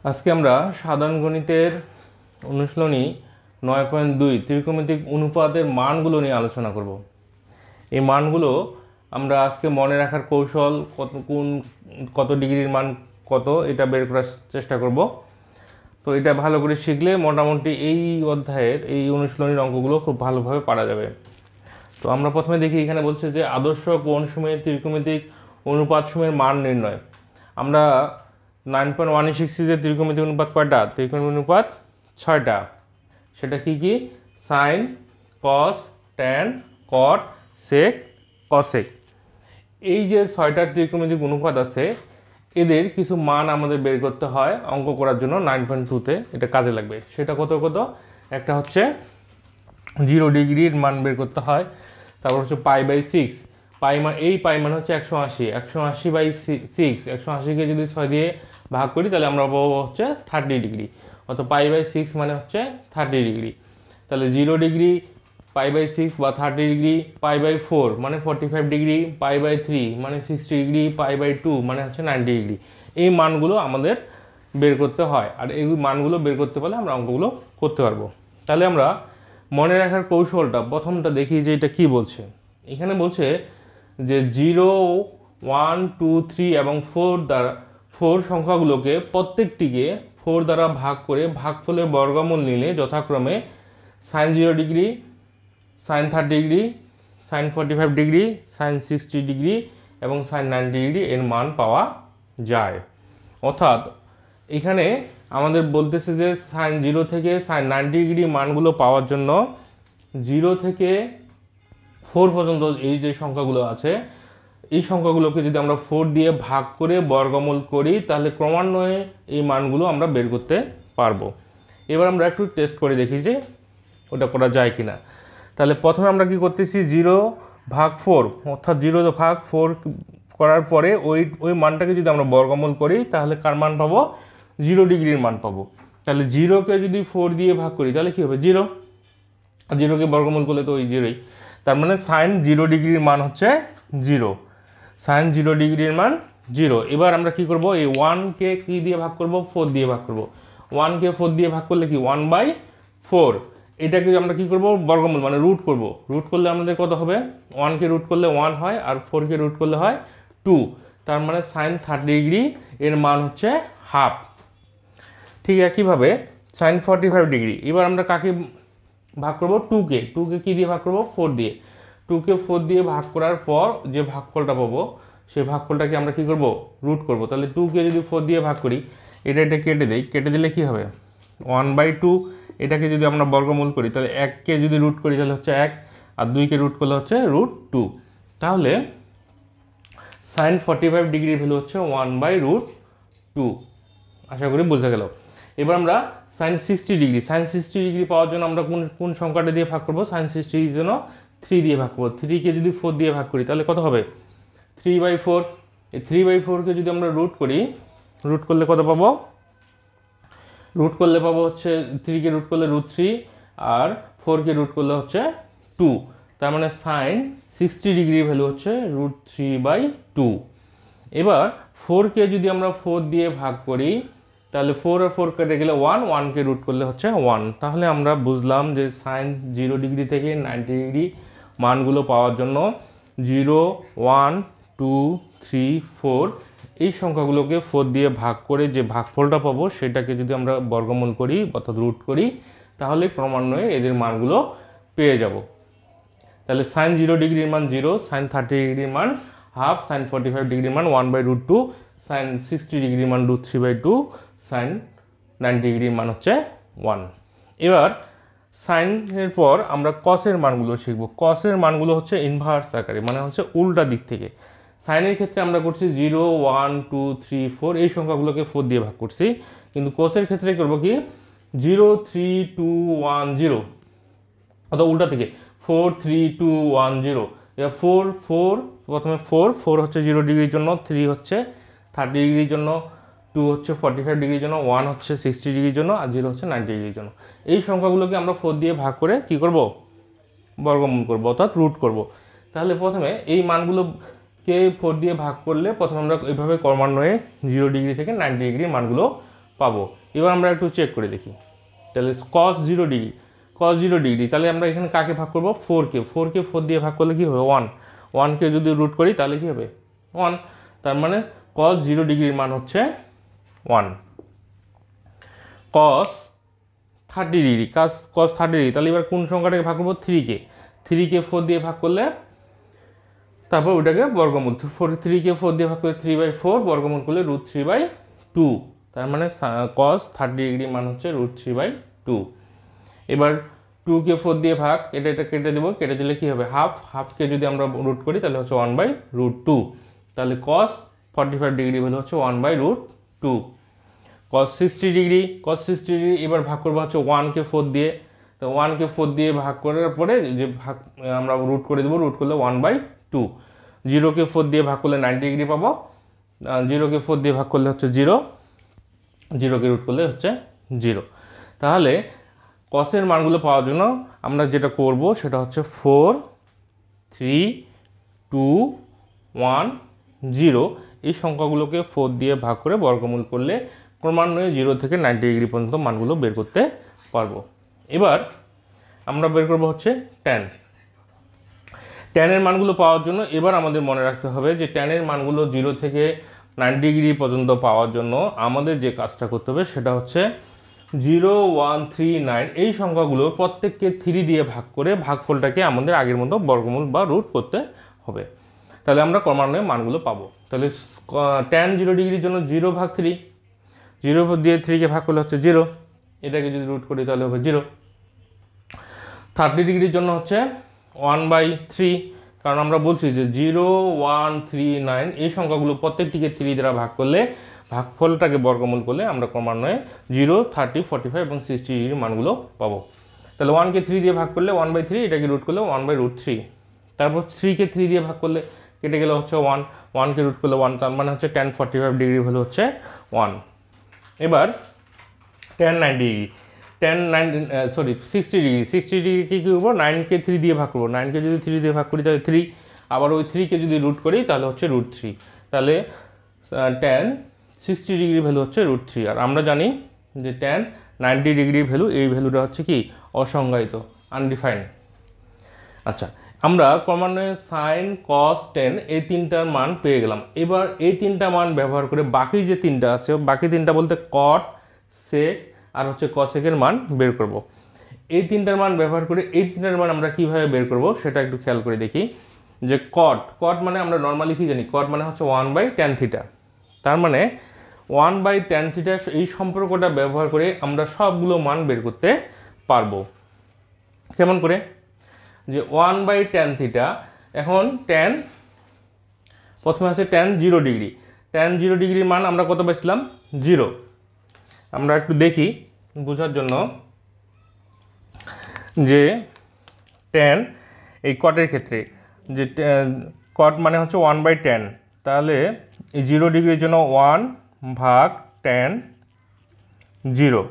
আজকে আমরা সাধারণ গণিতের অনুশীলনী 9.2 ত্রিকোণমিতিক অনুপাতের মানগুলো নিয়ে আলোচনা করব। এই মানগুলো আমরা আজকে মনে রাখার কৌশল কত ডিগ্রির মান কত এটা বের করার চেষ্টা করব। তো এটা ভালো করে শিখলে মোটামুটি এই অধ্যায়ের এই অনুশীলনীর অঙ্কগুলো খুব ভালোভাবে পারা যাবে। তো আমরা প্রথমে দেখি, এখানে বলছে যে আদর্শ কোণসমূহের ত্রিকোণমিতিক অনুপাতসমূহের মান নির্ণয়। আমরা 9.1 শিখছি যে ত্রিকোণমিতিক অনুপাত কয়টা? ত্রিকোণমিতিক অনুপাত 6টা। সেটা কি কি? সাইন, কস, ট্যান, কট, সেক, কসেক। এই যে 6টা ত্রিকোণমিতিক অনুপাত আছে, এদের কিছু মান আমাদের বের করতে হয় অঙ্ক করার জন্য। 9.2-তে এটা কাজে লাগবে। সেটা কত কত? একটা হচ্ছে 0 ডিগ্রির মান বের করতে হয়, তারপর হচ্ছে π/6। এই পাই মান হচ্ছে 180, 180/6, 180কে যদি 6 দিয়ে ভাগ করি তাহলে আমরা পাবো হচ্ছে 30 ডিগ্রি। অর্থাৎ π/6 মানে হচ্ছে 30 ডিগ্রি। তাহলে 0 ডিগ্রি, π/6 বা 30 ডিগ্রি, π/4 মানে 45 ডিগ্রি, π/3 মানে 60 ডিগ্রি, π/2 মানে হচ্ছে 90 ডিগ্রি। এই মানগুলো আমাদের বের করতে হয়, আর এই মানগুলো বের করতে পারলে আমরা অঙ্কগুলো করতে পারবো। তাহলে আমরা মনে রাখার কৌশলটা প্রথমটা দেখি যে এটা কি বলছে। এখানে বলছে যে 0, 1, 2, 3 এবং 4 সংখ্যাগুলোকে প্রত্যেকটিকে 4 দ্বারা ভাগ করে ভাগফলের বর্গমূল নিলে যথাক্রমে sine 0 degree, sine 30 degree, sine 45 degree, sine 60 degree এবং সাইন 90 ডিগ্রি এর মান পাওয়া যায়। অর্থাৎ এখানে আমাদের বলতেছে যে সাইন 0 থেকে সাইন 90 ডিগ্রি মানগুলো পাওয়ার জন্য 0 থেকে 4 পর্যন্ত এই যে সংখ্যাগুলো আছে, এই সংখ্যাগুলোকে যদি আমরা 4 দিয়ে ভাগ করে বর্গমূল করি তাহলে ক্রমান্বয়ে এই মানগুলো আমরা বের করতে পারবো। এবার আমরা একটু টেস্ট করে দেখি যে ওটা করা যায় কিনা। তাহলে প্রথমে আমরা কি করতেছি, 0/4 অর্থাৎ 0/4 করার পরে ওই মানটাকে যদি আমরা বর্গমূল করি তাহলে কার মান পাবো? 0 ডিগ্রির মান পাবো। তাহলে 0কে যদি 4 দিয়ে ভাগ করি তাহলে কি হবে? 0। আর 0কে বর্গমূল করলে তো ওই 0ই। তার মানে সাইন 0 ডিগ্রির মান হচ্ছে 0। সাইন 0 ডিগ্রির মান 0। এবার আমরা কি করব? এই 1কে কি দিয়ে ভাগ করব? 4 দিয়ে ভাগ করব। 1কে 4 দিয়ে ভাগ করলে কি? 1/4। এটাকে আমরা কি করব? বর্গমূল মানে রুট করব। রুট করলে আমাদের কত হবে? 1কে রুট করলে 1 হয়, আর 4কে রুট করলে হয় 2। তার মানে সাইন 30 ডিগ্রি এর মান হচ্ছে হাফ। ঠিক একইভাবে সাইন 45 ডিগ্রি। এবার আমরা কাকে ভাগ করব? 2কে কি দিয়ে ভাগ করব? 4 দিয়ে। 2কে 4 দিয়ে ভাগ করার পর যে ভাগফলটা পাবো সেই ভাগফলটাকে আমরা কি করব? রুট করব। তাহলে 2কে যদি 4 দিয়ে ভাগ করি, এটা কেটে দেই, কেটে দিলে কি হবে? 1/2। এটাকে যদি আমরা বর্গমূল করি তাহলে 1কে যদি রুট করি তাহলে হচ্ছে 1, আর 2কে রুট করলে হচ্ছে √2। তাহলে সাইন 45 ডিগ্রির ভ্যালু হচ্ছে 1/√2। আশা করি বোঝা গেল। এবার আমরা সাইন 60 ডিগ্রি পাওয়ার জন্য আমরা কোন সংখ্যাটা দিয়ে ভাগ করব? সাইন 60 ডিগ্রির জন্য 3 দিয়ে ভাগ করব। 3কে যদি 4 দিয়ে ভাগ করি তাহলে কত হবে? 3/4। এই 3/4কে যদি আমরা রুট করি, রুট করলে কত পাবো? রুট করলে পাবো হচ্ছে 3কে রুট করলে √3, আর 4কে রুট করলে হচ্ছে 2। তার মানে সাইন 60 ডিগ্রির ভ্যালু হচ্ছে √3/2। এবার 4কে যদি আমরা 4 দিয়ে ভাগ করি তাহলে 4 আর 4 কেটে গেলে 1কে রুট করলে হচ্ছে 1। তাহলে আমরা বুঝলাম যে সাইন 0 ডিগ্রি থেকে 90 ডিগ্রি মানগুলো পাওয়ার জন্য 0, 1, 2, 3, 4 এই সংখ্যাগুলোকে 4 দিয়ে ভাগ করে যে ভাগফলটা পাবো সেটাকে যদি আমরা বর্গমূল করি অর্থাৎ রুট করি তাহলে ক্রমান্বয়ে এদের মানগুলো পেয়ে যাব। তাহলে সাইন 0 ডিগ্রির মান 0, সাইন 30 ডিগ্রির মান হাফ, সাইন 45 ডিগ্রির মান 1/√2, সাইন 60 ডিগ্রির মান √3/2, সাইন 90 ডিগ্রির মান হচ্ছে 1। এবার সাইনের পর আমরা কসের মানগুলো শিখব। কসের মানগুলো হচ্ছে ইনভার্স আকারে, মানে হচ্ছে উল্টা দিক থেকে। সাইনের ক্ষেত্রে আমরা করছি 0, 1, 2, 3, 4 এই সংখ্যাগুলোকে 4 দিয়ে ভাগ করছি, কিন্তু কোসের ক্ষেত্রে করবো কি? 0, 3, 2, 1, 0 অথবা উল্টা থেকে 4, 3, 2, 1, 0। এবার 4 প্রথমে 4 হচ্ছে 0 ডিগ্রির জন্য, 3 হচ্ছে 30 ডিগ্রির জন্য, 2 হচ্ছে 45 ডিগ্রির জন্য, 1 হচ্ছে 60 ডিগ্রির জন্য, আর 0 হচ্ছে 90 ডিগ্রির জন্য। এই সংখ্যাগুলোকে আমরা 4 দিয়ে ভাগ করে কি করব? বর্গমূল করব অর্থাৎ রুট করব। তাহলে প্রথমে এই মানগুলোকে 4 দিয়ে ভাগ করলে প্রথমে আমরা এইভাবে ক্রমান্বয়ে 0 ডিগ্রি থেকে 90 ডিগ্রির মানগুলো পাবো। এবার আমরা একটু চেক করে দেখি। তাহলে cos 0 ডিগ্রি, cos 0 ডিগ্রি, তাহলে আমরা এখানে কাকে ভাগ করবো? 4কে। 4কে 4 দিয়ে ভাগ করলে কী হবে? 1। 1কে যদি রুট করি তাহলে কী হবে? 1। তার মানে cos 0 ডিগ্রির মান হচ্ছে 1। cos 30 ডিগ্রি, cos 30 ডিগ্রি, তাহলে এবার কোন সংখ্যাটাকে ভাগ করবো? 3কে। 3কে 4 দিয়ে ভাগ করলে তারপর ওটাকে বর্গমূল, 3কে 4 দিয়ে ভাগ করলে 3/4, বর্গমূল করলে √3/2। তার মানে cos 30 ডিগ্রি মান হচ্ছে √3/2। এবার 2কে 4 দিয়ে ভাগ, এটা কেটে দেবো, কেটে দিলে কী হবে? হাফ। হাফকে যদি আমরা রুট করি তাহলে হচ্ছে 1/√2। তাহলে cos 45 ডিগ্রি ভ্যালু হচ্ছে 1/√2। cos 60 ডিগ্রি, cos 60 ডিগ্রি এবার ভাগ করবো হচ্ছে 1কে 4 দিয়ে। তো 1কে 4 দিয়ে ভাগ করার পরে যে ভাগ আমরা রুট করে দেবো, রুট করলে 1/2। 0কে 4 দিয়ে ভাগ করলে 90 ডিগ্রি পাবো। 0কে 4 দিয়ে ভাগ করলে হচ্ছে 0, 0কে রুট করলে হচ্ছে 0। তাহলে কসের মানগুলো পাওয়ার জন্য আমরা যেটা করব সেটা হচ্ছে 4, 3, 2, 1, 0 এই সংখ্যাগুলোকে 4 দিয়ে ভাগ করে বর্গমূল করলে ক্রমান্বয়ে 0 থেকে 90 ডিগ্রি পর্যন্ত মানগুলো বের করতে পারবো। এবার আমরা বের করবো হচ্ছে tan। ট্যানের মানগুলো পাওয়ার জন্য এবার আমাদের মনে রাখতে হবে যে ট্যানের মানগুলো 0 থেকে 90 ডিগ্রি পর্যন্ত পাওয়ার জন্য আমাদের যে কাজটা করতে হবে সেটা হচ্ছে 0, 1, 3, 9 এই সংখ্যাগুলো প্রত্যেককে 3 দিয়ে ভাগ করে ভাগফলটাকে আমাদের আগের মতো বর্গমূল বা রুট করতে হবে। তাহলে আমরা ক্রমান্বয়ে মানগুলো পাবো। তাহলে tan 0 ডিগ্রির জন্য 0/3, 0 দিয়ে 3কে ভাগ করলে হচ্ছে 0, এটাকে যদি রুট করি তাহলে হবে 0। 30 ডিগ্রির জন্য হচ্ছে 1/3, কারণ আমরা বলছি যে 0, 1, 3, 9 এই সংখ্যাগুলো প্রত্যেকটিকে 3 দ্বারা ভাগ করলে ভাগফলটাকে বর্গমূল করলে আমরা ক্রমান্বয়ে 0, 30, 45 এবং 60 ডিগ্রির মানগুলো পাবো। তাহলে 1কে 3 দিয়ে ভাগ করলে 1/3, এটাকে রুট করলে 1/√3। তারপর 3কে 3 দিয়ে ভাগ করলে কেটে গেলে হচ্ছে 1, 1কে রুট করলে 1, তার মানে হচ্ছে tan 45 ডিগ্রি ভ্যালু হচ্ছে 1। এবার tan 90 ডিগ্রি, tan 60 ডিগ্রি কী করবো? 9কে 3 দিয়ে ভাগ করবো। 9কে যদি 3 দিয়ে ভাগ করি তাহলে 3, আবার ওই 3কে যদি রুট করি তাহলে হচ্ছে √3। তাহলে tan 60 ডিগ্রি ভ্যালু হচ্ছে √3। আর আমরা জানি যে tan 90 ডিগ্রি ভ্যালু, এই ভ্যালুটা হচ্ছে কি? অসংজ্ঞায়িত, আনডিফাইন্ড। আচ্ছা, আমরা ক্রমান্বয়ে sin, cos, tan এই তিনটার মান পেয়ে গেলাম। এবার এই তিনটা মান ব্যবহার করে বাকি যে তিনটা আছে, বাকি তিনটা বলতে cot, sec আর হচ্ছে cosec-এর মান বের করব। এই তিনটার মান ব্যবহার করে এই তিনটার মান আমরা কিভাবে বের করব সেটা একটু খেয়াল করে দেখি। যে cot মানে আমরা নর্মালি কি জানি? cot মানে হচ্ছে 1/tan থিটা। তার মানে 1/tan থিটা এই সম্পর্কটা ব্যবহার করে আমরা সবগুলো মান বের করতে পারবো। কেমন করে? যে 1/tan থিটা, এখন tan, প্রথমে আছে tan 0 ডিগ্রি। tan 0 ডিগ্রির মান আমরা কত পাইছিলাম? 0। আমরা একটু দেখি বোঝার জন্য যে tan এই কটের ক্ষেত্রে যে cot মানে হচ্ছে 1/tan, তাহলে এই 0 ডিগ্রির জন্য 1/tan 0।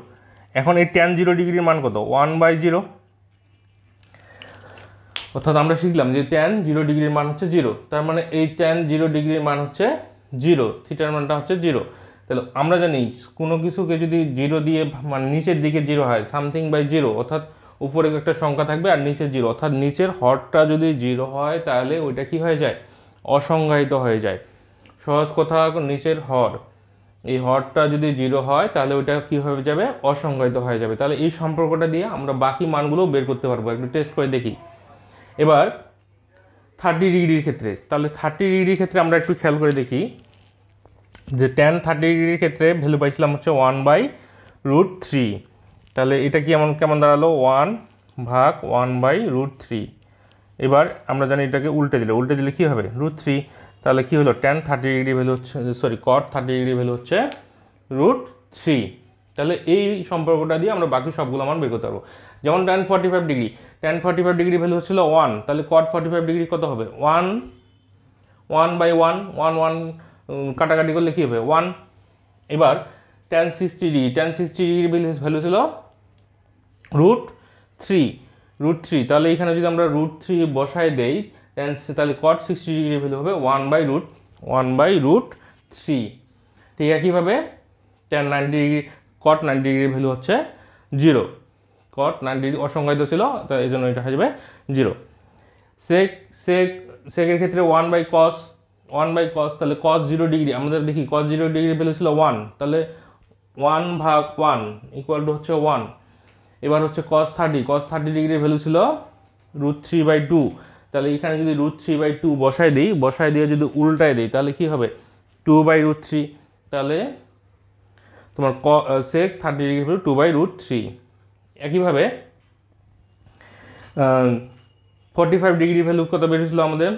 এখন এই tan 0 ডিগ্রির মান কত? 1/0। অর্থাৎ আমরা শিখলাম যে tan 0 ডিগ্রির মান হচ্ছে 0, তার মানে এই tan 0 ডিগ্রির মান হচ্ছে 0, থিটার মানটা হচ্ছে 0। তাহলে আমরা জানি কোনো কিছুকে যদি 0 দিয়ে মানে নিচের দিকে 0 হয়, সামথিং বাই 0, অর্থাৎ উপরে একটা সংখ্যা থাকবে আর নিচে 0, অর্থাৎ নিচের হরটা যদি 0 হয় তাহলে ওইটা কি হয়ে যায়? অসংজ্ঞায়িত হয়ে যায়। সহজ কথা, নিচের হর, এই হরটা যদি 0 হয় তাহলে ওইটা কী হয়ে যাবে? অসংজ্ঞায়িত হয়ে যাবে। তাহলে এই সম্পর্কটা দিয়ে আমরা বাকি মানগুলো বের করতে পারবো। একটু টেস্ট করে দেখি। এবার 30 ডিগ্রির ক্ষেত্রে, তাহলে 30 ডিগ্রির ক্ষেত্রে আমরা একটু খেয়াল করে দেখি যে tan 30 ডিগ্রির ক্ষেত্রে ভ্যালু পাইছিলাম হচ্ছে 1/√3। তাহলে এটা কি কেমন দাঁড়ালো? 1/1/√3। এবার আমরা জানি এটাকে উল্টে দিলে কী হবে? √3। তাহলে কি হলো? tan 30 ডিগ্রি ভ্যালু হচ্ছে, cot 30 ডিগ্রি ভ্যালু হচ্ছে √3। তাহলে এই সম্পর্কটা দিয়ে আমরা বাকি সবগুলো মান বের করতে পারবো। যেমন tan 45 degree, tan 45 degree value হচ্ছিল 1, তাহলে cot 45 ডিগ্রি কত হবে? 1/1, 1 কাটাকাটি করলে কী হবে? 1। এবার tan 60 ডিগ্রি ভ্যালু ছিল √3, তাহলে এখানে যদি আমরা √3 বসায় দেই তাহলে cot 60 ডিগ্রি ভ্যালু হবে 1/√3। ঠিক একইভাবে tan 90 ডিগ্রি, কট 90 ডিগ্রির ভ্যালু হচ্ছে 0, কট 90 ডিগ্রি অসংজ্ঞায়িত ছিল, তো এই জন্য এটা হয়ে যাবে 0। সেকের ক্ষেত্রে 1/cos, তাহলে cos 0 ডিগ্রি, আমাদের দেখি cos 0 ডিগ্রির ভ্যালু ছিল 1, তাহলে 1/1 ইকুয়াল টু হচ্ছে 1। এবার হচ্ছে cos 30 ডিগ্রির ভ্যালু ছিল √3/2, তাহলে এখানে যদি √3/2 বসায় দিয়ে যদি উল্টায় দিই তাহলে কি হবে 2/√3, তাহলে তোমার sec 30 ডিগ্রি ভ্যালু 2/√3। একইভাবে 45 ডিগ্রি ভ্যালু কত বেরিয়েছিল আমাদের,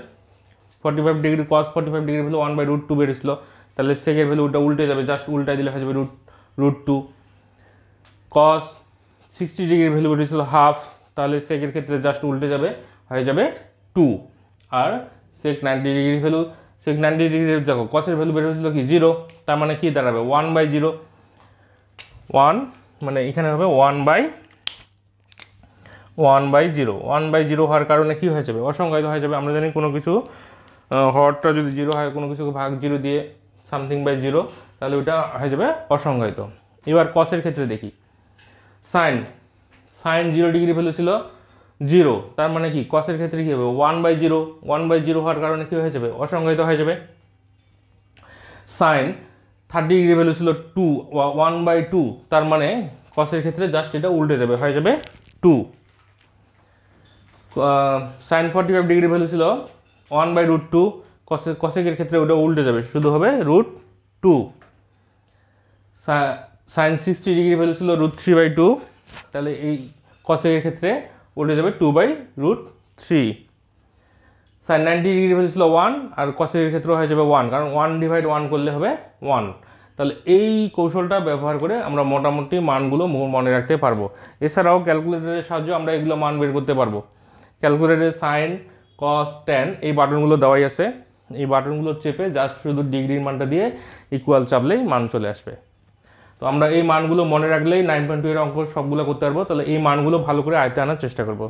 45 ডিগ্রি cos 45 ডিগ্রি ভ্যালু 1/√2 বেরিয়েছিল, তাহলে সেকের ভ্যালুটা উল্টে যাবে, জাস্ট উল্টায় দিলে হয়ে যাবে √2। cos 60 ডিগ্রি ভ্যালু বেরিয়েছিল হাফ, তাহলে সেকের ক্ষেত্রে জাস্ট উল্টে যাবে, হয়ে যাবে 2। আর sec 90 degree value, sec 90 degree দেখো cosের ভ্যালু বেরিয়েছিল কি 0, তার মানে কি দাঁড়াবে 1/0, 1 মানে এখানে হবে 1/0 হওয়ার কারণে কি হয়ে যাবে অসংজ্ঞায়িত হয়ে যাবে। আমরা জানি কোনো কিছু হরটা যদি 0 হয়, কোনো কিছুকে ভাগ 0 দিয়ে something/0, তাহলে ওটা হয়ে যাবে অসংজ্ঞায়িত। এবার কসের ক্ষেত্রে দেখি, সাইন 0 ডিগ্রি ভ্যালু ছিল 0, তার মানে কি কসের ক্ষেত্রে কি হবে 1/0 হওয়ার কারণে কি হয়ে যাবে অসংজ্ঞায়িত হয়ে যাবে। সাইন 30 ডিগ্রি ভ্যালু ছিল 1/2, তার মানে কসের ক্ষেত্রে জাস্ট এটা উল্টে যাবে, হয়ে যাবে 2। সাইন 45 ডিগ্রি ভ্যালু ছিল 1/√2, কসেকের ক্ষেত্রে ওটা উল্টে যাবে, শুধু হবে √2। সাইন 60 ডিগ্রি ভ্যালু ছিল √3/2, তাহলে এই কসেকের ক্ষেত্রে উল্টে যাবে 2/√3। সাইন 90 ডিগ্রি ভ্যালু ছিল 1, আর কসেকের ক্ষেত্রে হয়ে যাবে 1, কারণ 1/1 করলে হবে 1। তাহলে এই কৌশলটা ব্যবহার করে আমরা মোটামুটি মানগুলো মনে রাখতে পারবো। এছাড়াও ক্যালকুলেটরের সাহায্যে আমরা এগুলো মান বের করতে পারবো। ক্যালকুলেটরে সাইন, কস, ট্যান এই বাটনগুলো দেওয়াই আছে, এই বাটনগুলো চেপে জাস্ট শুধু ডিগ্রির মানটা দিয়ে ইকুয়াল চাপলেই মান চলে আসবে। তো আমরা এই মানগুলো মনে রাখলেই 9.2 এর অঙ্ক সবগুলো করতে পারবো। তাহলে এই মানগুলো ভালো করে আয়ত্তে আনার চেষ্টা করবো।